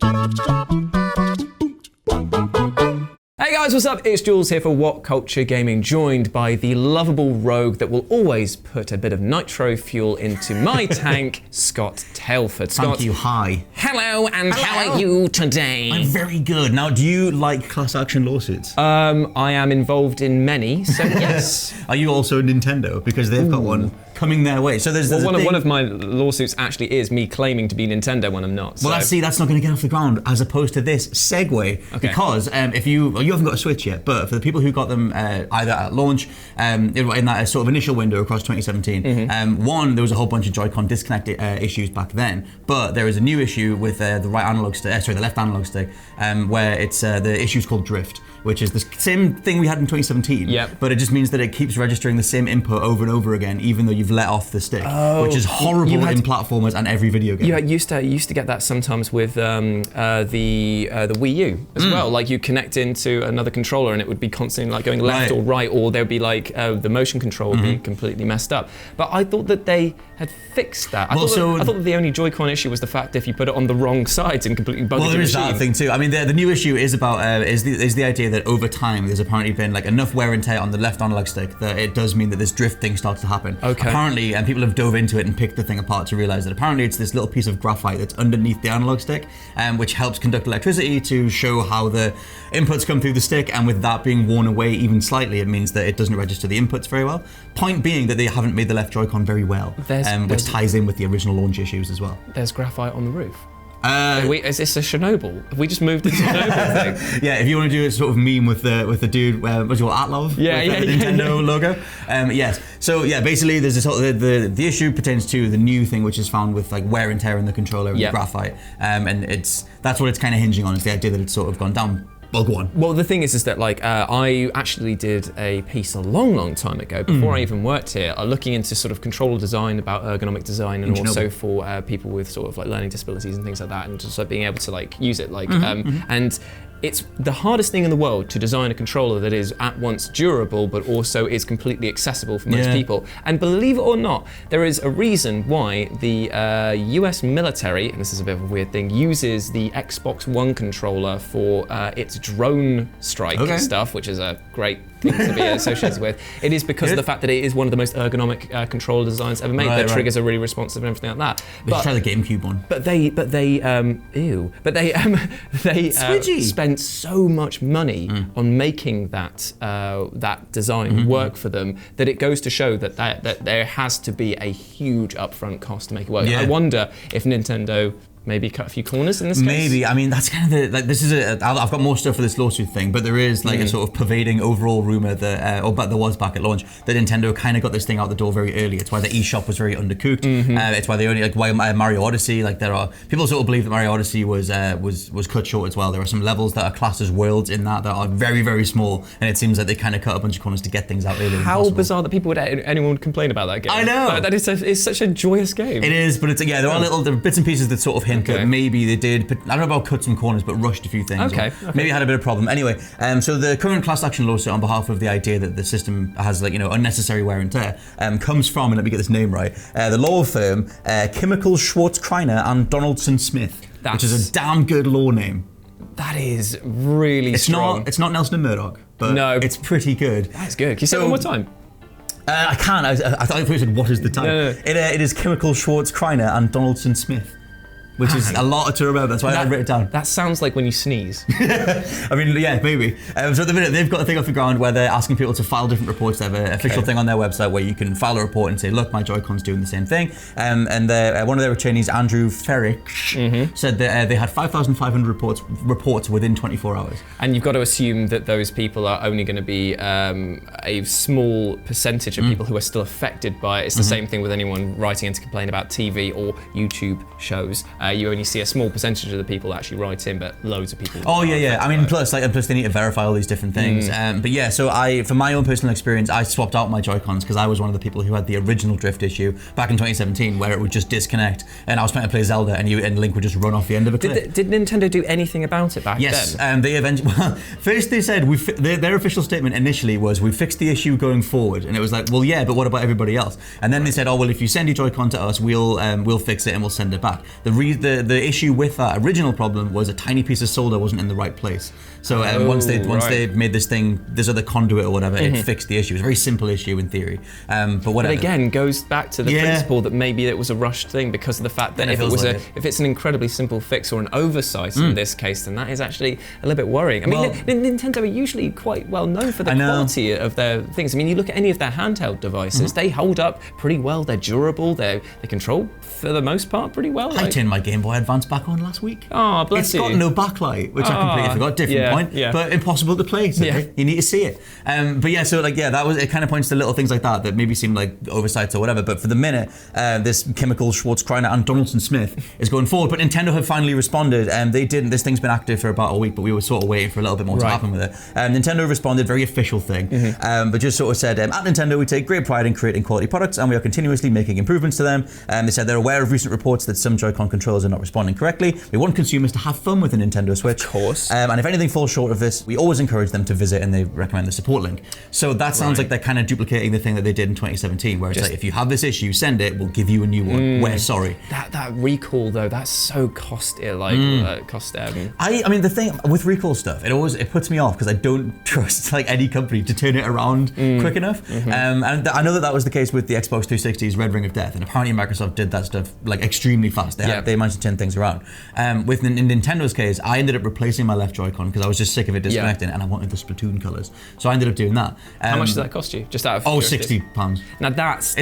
Hey guys, what's up? It's Jules here for WhatCulture Gaming, joined by the lovable rogue that will always put a bit of nitro fuel into my tank, Scott Tailford. Scott, thank you, hi. Hello, and how are you today? I'm very good. Now, do you like class action lawsuits? I am involved in many, so yes. Are you also Nintendo? Because they've got one coming their way. So there's one of my lawsuits actually is me claiming to be Nintendo when I'm not. Well, so. that's not going to get off the ground, as opposed to this segue. Okay. Because if you haven't got a Switch yet, but for the people who got them either at launch, in that sort of initial window across 2017, there was a whole bunch of JoyCon disconnect issues back then, but there is a new issue with the left analog stick, where it's the issue's called drift, which is the same thing we had in 2017. Yep. But it just means that it keeps registering the same input over and over again, even though you've let off the stick, which is horrible in platformers and every video game. You used to get that sometimes with the Wii U as well. Like you connect into another controller and it would be constantly like going left or right, or there'd be like the motion control would be completely messed up. But I thought that they had fixed that. I thought that the only JoyCon issue was the fact that if you put it on the wrong sides and completely bugged the machine. Well, there is that thing too. I mean, the new issue is about is the idea that over time there's apparently been like enough wear and tear on the left analog stick that it does mean that this drift thing starts to happen. Okay. Apparently, and people have dove into it and picked the thing apart to realize that apparently it's this little piece of graphite that's underneath the analog stick, which helps conduct electricity to show how the inputs come through the stick, and with that being worn away even slightly, it means that it doesn't register the inputs very well. Point being that they haven't made the left Joy-Con very well, which ties in with the original launch issues as well. There's graphite on the roof. Is this a Chernobyl? Have we just moved into Chernobyl thing? Yeah, if you want to do a sort of meme with the dude, what's your Atlov? The Nintendo logo. Yes. So yeah, basically there's this the issue pertains to the new thing which is found with like wear and tear in the controller and the graphite, and that's what it's kind of hinging on, is the idea that it's sort of gone down. Well, go on. Well, the thing is that like I actually did a piece a long time ago, before I even worked here, looking into sort of controller design, about ergonomic design, and also for people with sort of like learning disabilities and things like that, and just like being able to like use it, like and it's the hardest thing in the world to design a controller that is at once durable but also is completely accessible for most people. And believe it or not, there is a reason why the US military, and this is a bit of a weird thing, uses the Xbox One controller for its drone strike stuff, which is a great thing to be associated with. It is because of the fact that it is one of the most ergonomic controller designs ever made. Their triggers are really responsive and everything like that. We should try the GameCube one. But they spent so much money on making that design work for them that it goes to show that there has to be a huge upfront cost to make it work. I wonder if Nintendo maybe cut a few corners in this case? Maybe. I mean, that's kind of I've got more stuff for this lawsuit thing, but there is like a sort of pervading overall rumor that, but there was back at launch, that Nintendo kind of got this thing out the door very early. It's why the eShop was very undercooked. It's why they only, like, why Mario Odyssey, like there are, people sort of believe that Mario Odyssey was cut short as well. There are some levels that are classed as worlds in that are very, very small, and it seems like they kind of cut a bunch of corners to get things out earlier. How bizarre that anyone would complain about that game. I know. It's such a joyous game. It is, but there are bits and pieces that sort of hint that maybe they did, but I don't know about cut some corners, but rushed a few things. Maybe had a bit of problem. Anyway, so the current class action lawsuit on behalf of the idea that the system has unnecessary wear and tear comes from, and let me get this name right, the law firm Chemical Schwartz Kreiner and Donaldson Smith, which is a damn good law name. That is really strong. It's not Nelson and Murdoch, but it's pretty good. That's good. Can you say it one more time? I can't. I thought you said, what is the time? No. It is Chemical Schwartz Kreiner and Donaldson Smith, which is a lot to remember. That's why I wrote it down. That sounds like when you sneeze. I mean, yeah, maybe. So at the minute, they've got a thing off the ground where they're asking people to file different reports. They have an official thing on their website where you can file a report and say, look, my Joy-Con's doing the same thing. And one of their attorneys, Andrew Ferrick, said that they had 5,500 reports within 24 hours. And you've got to assume that those people are only going to be a small percentage of people who are still affected by it. It's the same thing with anyone writing in to complain about TV or YouTube shows. You only see a small percentage of the people actually write in, but loads of people. Oh yeah. I mean, plus they need to verify all these different things. But yeah, so from my own personal experience, I swapped out my Joy-Cons because I was one of the people who had the original drift issue back in 2017, where it would just disconnect, and I was trying to play Zelda, and Link would just run off the end of a cliff. Did Nintendo do anything about it back then? Yes, they eventually. Well, first they said their official statement initially was, we fixed the issue going forward, and it was like, well, yeah, but what about everybody else? And then they said, oh well, if you send your Joy-Con to us, we'll fix it and we'll send it back. the issue with that original problem was a tiny piece of solder wasn't in the right place. So once they made this other conduit or whatever, it fixed the issue. It was a very simple issue in theory, but whatever. But again, goes back to the principle that maybe it was a rushed thing because of the fact that if it's an incredibly simple fix or an oversight in this case, then that is actually a little bit worrying. I mean, Nintendo are usually quite well known for the quality of their things. I mean, you look at any of their handheld devices, they hold up pretty well. They're durable. They control for the most part pretty well. I turned my Game Boy Advance back on last week. Oh, bless you. It's got no backlight, which I completely forgot. Different point, but impossible to play. So you need to see it. But yeah, so that was it. Kind of points to little things like that maybe seem like oversights or whatever. But for the minute, this chemical Schwartz-Kreiner and Donaldson-Smith is going forward. But Nintendo have finally responded. They didn't. This thing's been active for about a week, but we were sort of waiting for a little bit more to happen with it. Nintendo responded, very official thing, but just sort of said, at Nintendo we take great pride in creating quality products, and we are continuously making improvements to them. They said they're aware of recent reports that some Joy-Con controllers are not responding correctly. We want consumers to have fun with a Nintendo Switch. Of course. And if anything falls short of this, we always encourage them to visit, and they recommend the support link. So that sounds like they're kind of duplicating the thing that they did in 2017, where it's like, if you have this issue, send it, we'll give you a new one. We're sorry. That recall though, that's so costly. I mean, the thing with recall stuff, it puts me off because I don't trust like any company to turn it around quick enough. And I know that was the case with the Xbox 360's Red Ring of Death, and apparently Microsoft did that stuff like extremely fast. They managed to turn things around. With in Nintendo's case, I ended up replacing my left Joy-Con because I was just sick of it disconnecting, and I wanted the Splatoon colors, so I ended up doing that. How much did that cost you? Just out of £60. Now that's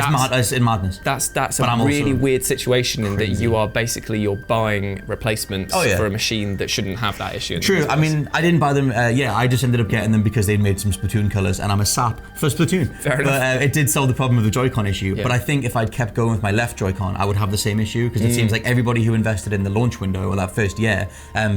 in madness. That's a really weird situation in that you're buying replacements for a machine that shouldn't have that issue. True. I mean, I didn't buy them. I just ended up getting them because they'd made some Splatoon colors, and I'm a sap for Splatoon. Fair enough. But it did solve the problem of the Joy-Con issue. But I think if I'd kept going with my left Joy-Con, I would have the same issue, because it seems like everybody who invested in the launch window or that first year,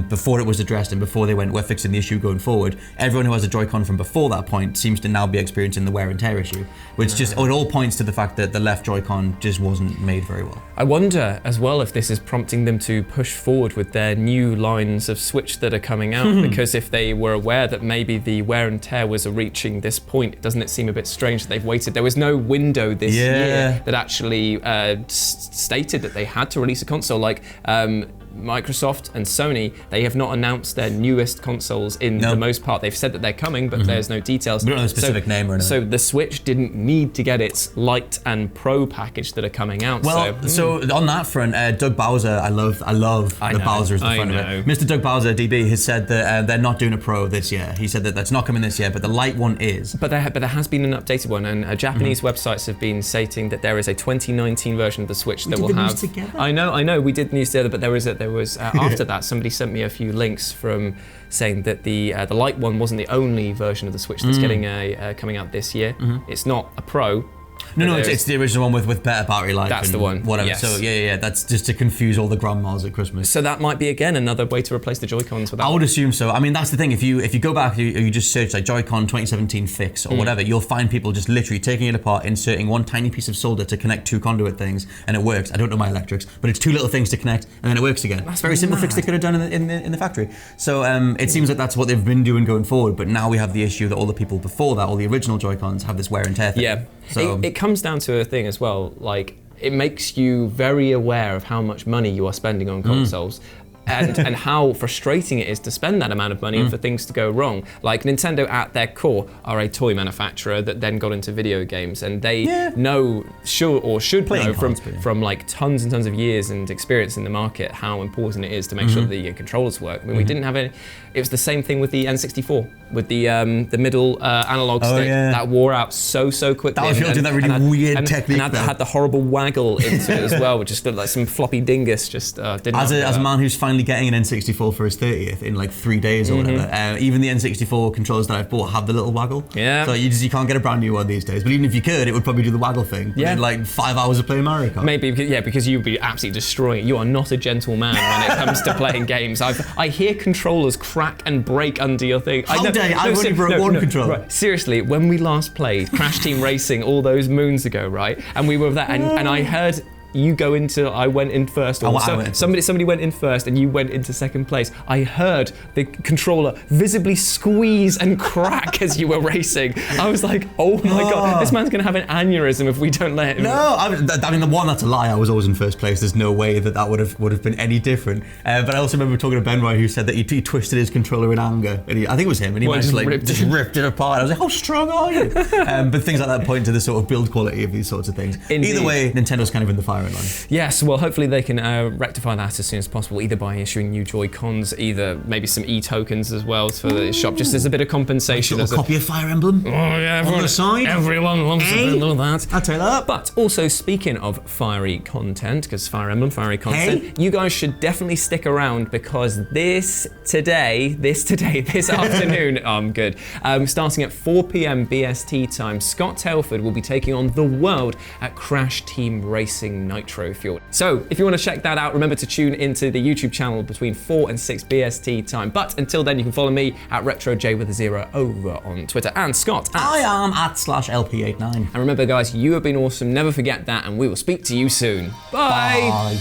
before it was addressed and before they went, we're fixing the issue going forward, everyone who has a Joy-Con from before that point seems to now be experiencing the wear and tear issue, which it all points to the fact that the left Joy-Con just wasn't made very well. I wonder as well if this is prompting them to push forward with their new lines of Switch that are coming out, because if they were aware that maybe the wear and tear was reaching this point, doesn't it seem a bit strange that they've waited? There was no window this year that actually stated that they had to release a console. Like Microsoft and Sony, they have not announced their newest consoles in the most part. They've said that they're coming, but there's no details. We don't know the specific name or anything. So the Switch didn't need to get its Lite and Pro package that are coming out. Well, so on that front, Doug Bowser, I love the Bowser as the front of it. Mr. Doug Bowser, DB, has said that they're not doing a Pro this year. He said that that's not coming this year, but the Lite one is. But there has been an updated one, and Japanese websites have been stating that there is a 2019 version of the Switch that will have. I know, we did news together, but there was after that, somebody sent me a few links from saying that the Lite one wasn't the only version of the Switch that's getting coming out this year. It's not a Pro. No, it's the original one with better battery life. That's the one. Whatever. Yes. So yeah, that's just to confuse all the grandmas at Christmas. So that might be again another way to replace the Joy-Cons with that. I would assume so. I mean, that's the thing. If you go back, you just search like Joy-Con 2017 fix or whatever, you'll find people just literally taking it apart, inserting one tiny piece of solder to connect two conduit things, and it works. I don't know my electrics, but it's two little things to connect, and then it works again. That's very simple fix they could have done in the factory. So it seems like that's what they've been doing going forward. But now we have the issue that all the people before that, all the original Joy-Cons, have this wear and tear thing. Yeah. So it comes down to a thing as well, like it makes you very aware of how much money you are spending on consoles. And how frustrating it is to spend that amount of money and for things to go wrong. Like Nintendo at their core are a toy manufacturer that then got into video games, and they should know from like tons and tons of years and experience in the market how important it is to make sure that the controllers work. I mean, we didn't have any. It was the same thing with the N64, with the middle analog stick that wore out so quickly. That was doing that really weird technique. And had the horrible waggle into it as well, which just looked like some floppy dingus. Just didn't. As a man who's finally getting an N64 for his 30th in like 3 days or whatever, even the N64 controllers that I've bought have the little waggle. Yeah. So you can't get a brand new one these days. But even if you could, it would probably do the waggle thing. Yeah. In like 5 hours of playing Mario Kart. Maybe because you'd be absolutely destroying it. You are not a gentle man when it comes to playing games. I hear controllers crack and break under your thing. How dare you? I've only broke one controller. Right. Seriously, when we last played Crash Team Racing all those moons ago, right? And we were there, and I heard I went in first. Or somebody went in first and you went into second place. I heard the controller visibly squeeze and crack as you were racing. I was like, oh my God, this man's going to have an aneurysm if we don't let him. No, I mean, the one, that's a lie. I was always in first place. There's no way that would have been any different. But I also remember talking to Ben Roy, who said that he twisted his controller in anger. And I think it was him, and he just ripped it apart. I was like, how strong are you? But things like that point to the sort of build quality of these sorts of things. Indeed. Either way, Nintendo's kind of in the firing line. Yes, well, hopefully they can rectify that as soon as possible, either by issuing new JoyCons, either maybe some e-tokens as well for the shop, just as a bit of compensation. A copy of Fire Emblem? Oh yeah, on the side? Everyone loves a bit of that. I'll take that. But also, speaking of fiery content, because Fire Emblem, fiery content, you guys should definitely stick around, because this afternoon, I'm good, starting at 4 p.m. BST time, Scott Tailford will be taking on the world at Crash Team Racing Nitro Fuel. So if you want to check that out, remember to tune into the YouTube channel between 4 and 6 BST time. But until then, you can follow me at RetroJ over on Twitter, and Scott I am at /LP89. And remember guys, you have been awesome, never forget that, and we will speak to you soon. Bye.